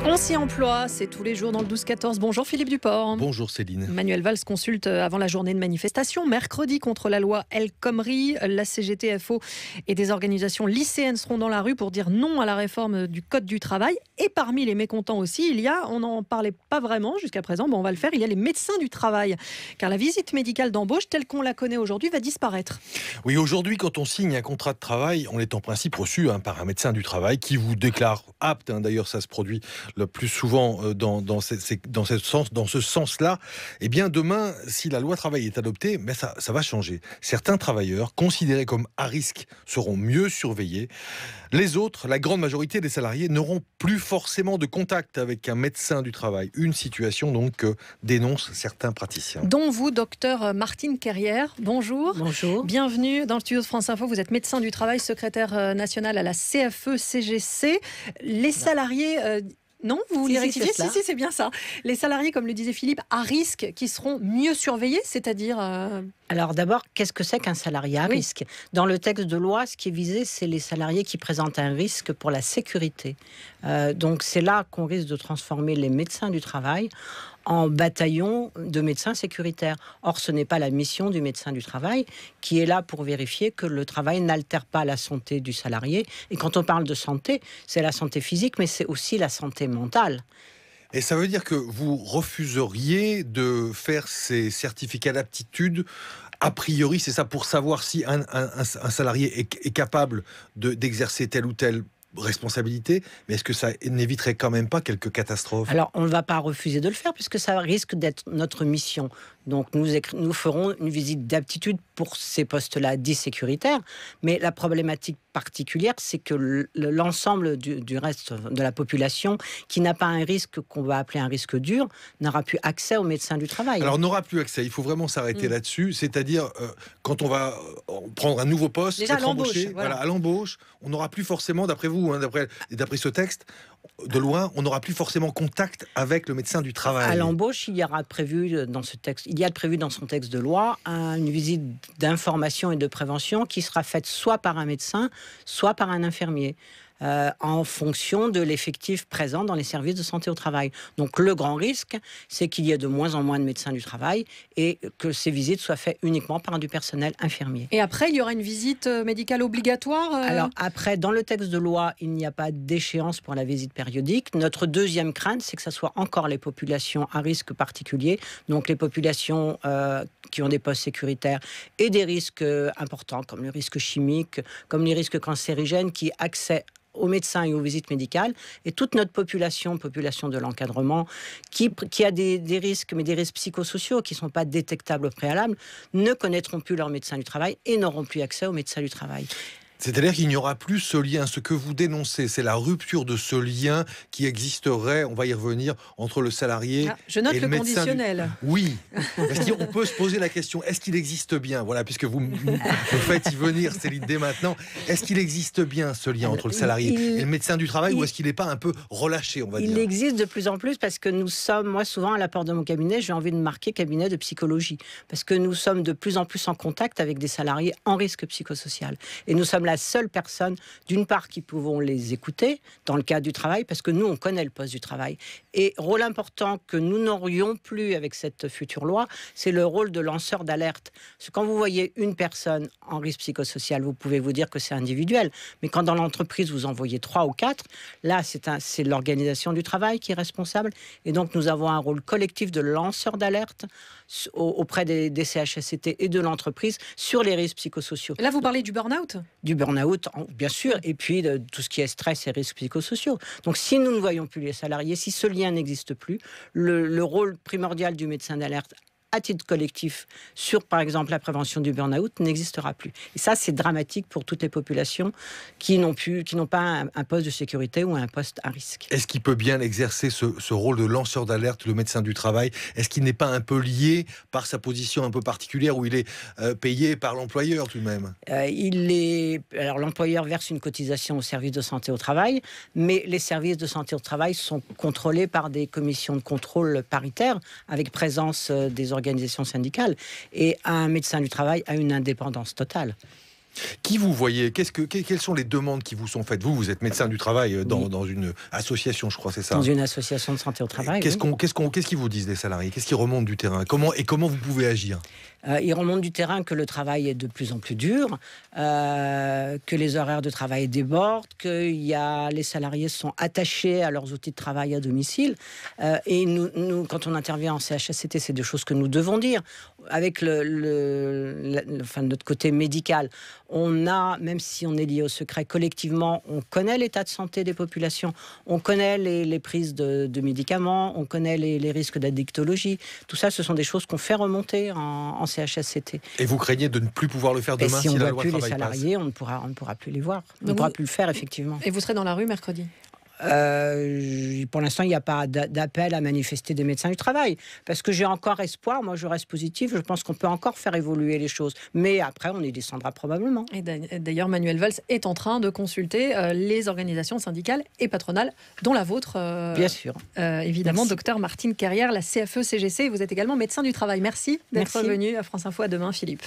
On s'y emploie, c'est tous les jours dans le 12-14. Bonjour Philippe Duport. Bonjour Céline. Manuel Valls consulte avant la journée de manifestation. Mercredi contre la loi El Khomri, la CGT-FO et des organisations lycéennes seront dans la rue pour dire non à la réforme du Code du travail. Et parmi les mécontents aussi, on n'en parlait pas vraiment jusqu'à présent, on va le faire, il y a les médecins du travail. Car la visite médicale d'embauche telle qu'on la connaît aujourd'hui va disparaître. Oui, aujourd'hui, quand on signe un contrat de travail, on est en principe reçu par un médecin du travail qui vous déclare apte. D'ailleurs, ça se produit le plus souvent dans ce sens-là. Eh bien, demain, si la loi travail est adoptée, ça va changer. Certains travailleurs considérés comme à risque seront mieux surveillés. Les autres, la grande majorité des salariés, n'auront plus forcément de contact avec un médecin du travail. Une situation donc que dénoncent certains praticiens. Dont vous, docteur Martine Kerrière. Bonjour. Bonjour. Bienvenue dans le studio de France Info. Vous êtes médecin du travail, secrétaire national à la CFE-CGC. Les salariés... Non, vous voulez rectifier ? Si, c'est bien ça. Les salariés, comme le disait Philippe, à risque, qui seront mieux surveillés, c'est-à-dire... Alors d'abord, qu'est-ce que c'est qu'un salarié à risque ? Dans le texte de loi, ce qui est visé, c'est les salariés qui présentent un risque pour la sécurité. Donc c'est là qu'on risque de transformer les médecins du travail en bataillon de médecins sécuritaires. Or, ce n'est pas la mission du médecin du travail qui est là pour vérifier que le travail n'altère pas la santé du salarié. Et quand on parle de santé, c'est la santé physique, mais c'est aussi la santé mentale. Et ça veut dire que vous refuseriez de faire ces certificats d'aptitude a priori, c'est ça, pour savoir si un salarié est capable d'exercer telle ou telle responsabilité, mais est-ce que ça n'éviterait quand même pas quelques catastrophes ? Alors, on ne va pas refuser de le faire puisque ça risque d'être notre mission. Donc, nous ferons une visite d'aptitude pour ces postes-là dits sécuritaires. Mais la problématique particulière, c'est que l'ensemble du reste de la population qui n'a pas un risque qu'on va appeler un risque dur n'aura plus accès aux médecins du travail. Alors, on n'aura plus accès. Il faut vraiment s'arrêter là-dessus. C'est-à-dire, quand on va prendre un nouveau poste, déjà être embauché, à l'embauche, on n'aura plus forcément, d'après vous, d'après ce texte de loi, on n'aura plus forcément contact avec le médecin du travail. À l'embauche, il y a prévu dans son texte de loi une visite d'information et de prévention qui sera faite soit par un médecin, soit par un infirmier. En fonction de l'effectif présent dans les services de santé au travail. Donc le grand risque, c'est qu'il y ait de moins en moins de médecins du travail et que ces visites soient faites uniquement par du personnel infirmier. Et après, il y aura une visite médicale obligatoire Alors après, dans le texte de loi, il n'y a pas d'échéance pour la visite périodique. Notre deuxième crainte, c'est que ce soit encore les populations à risque particulier, donc les populations qui ont des postes sécuritaires et des risques importants, comme le risque chimique, comme les risques cancérigènes, qui accèdent aux médecins et aux visites médicales, et toute notre population de l'encadrement, qui a des risques, mais des risques psychosociaux qui ne sont pas détectables au préalable, ne connaîtront plus leur médecin du travail et n'auront plus accès au médecin du travail. C'est-à-dire qu'il n'y aura plus ce lien. Ce que vous dénoncez, c'est la rupture de ce lien qui existerait, on va y revenir, entre le salarié je note et le médecin. Conditionnel. Oui. On peut se poser la question, est-ce qu'il existe bien, voilà, puisque vous me faites y venir, Céline, dès maintenant, est-ce qu'il existe bien ce lien entre le salarié et le médecin du travail, ou est-ce qu'il n'est pas un peu relâché, on va dire ? Il existe de plus en plus parce que nous sommes, moi souvent à la porte de mon cabinet, j'ai envie de marquer cabinet de psychologie, parce que nous sommes de plus en plus en contact avec des salariés en risque psychosocial. Et nous sommes la seule personne, d'une part, qui pouvons les écouter dans le cadre du travail, parce que nous, on connaît le poste du travail. Et rôle important que nous n'aurions plus avec cette future loi, c'est le rôle de lanceur d'alerte. Parce que quand vous voyez une personne en risque psychosocial, vous pouvez vous dire que c'est individuel. Mais quand dans l'entreprise, vous en voyez 3 ou 4, là, c'est l'organisation du travail qui est responsable. Et donc, nous avons un rôle collectif de lanceur d'alerte auprès des CHSCT et de l'entreprise sur les risques psychosociaux. Et là, vous parlez du burn-out ? Du burn-out, bien sûr, et puis de tout ce qui est stress et risques psychosociaux. Donc, si nous ne voyons plus les salariés, si ce lien n'existe plus, le rôle primordial du médecin d'alerte à titre collectif sur, par exemple, la prévention du burn-out n'existera plus. Et ça, c'est dramatique pour toutes les populations qui n'ont pas un poste de sécurité ou un poste à risque. Est-ce qu'il peut bien exercer ce rôle de lanceur d'alerte, le médecin du travail ? Est-ce qu'il n'est pas un peu lié par sa position un peu particulière où il est payé par l'employeur tout de même ? Alors, l'employeur verse une cotisation au service de santé au travail, mais les services de santé au travail sont contrôlés par des commissions de contrôle paritaires avec présence des organisations syndicales, et un médecin du travail a une indépendance totale. Qui vous voyez? Quelles sont les demandes qui vous sont faites? Vous êtes médecin du travail dans une association, je crois, c'est ça? Dans une association de santé au travail. Qu'est-ce qu'ils vous disent, les salariés? Qu'est-ce qui remonte du terrain? Comment vous pouvez agir? Il remonte du terrain que le travail est de plus en plus dur, que les horaires de travail débordent, que les salariés sont attachés à leurs outils de travail à domicile. Et nous, quand on intervient en CHSCT, c'est des choses que nous devons dire. Avec notre côté médical, on a, même si on est lié au secret, collectivement, on connaît l'état de santé des populations, on connaît les prises de médicaments, on connaît les risques d'addictologie. Tout ça, ce sont des choses qu'on fait remonter en CHSCT. Et vous craignez de ne plus pouvoir le faire demain si la loi travail passe? on ne voit plus les salariés, on ne pourra plus les voir. On ne pourra plus le faire, effectivement. Et vous serez dans la rue mercredi? Pour l'instant, il n'y a pas d'appel à manifester des médecins du travail. Parce que j'ai encore espoir, moi je reste positif, je pense qu'on peut encore faire évoluer les choses. Mais après, on y descendra probablement. Et d'ailleurs, Manuel Valls est en train de consulter les organisations syndicales et patronales, dont la vôtre. Bien sûr. Évidemment, Merci. docteur Martine Carrière, la CFE-CGC. Vous êtes également médecin du travail. Merci d'être venu à France Info. À demain, Philippe.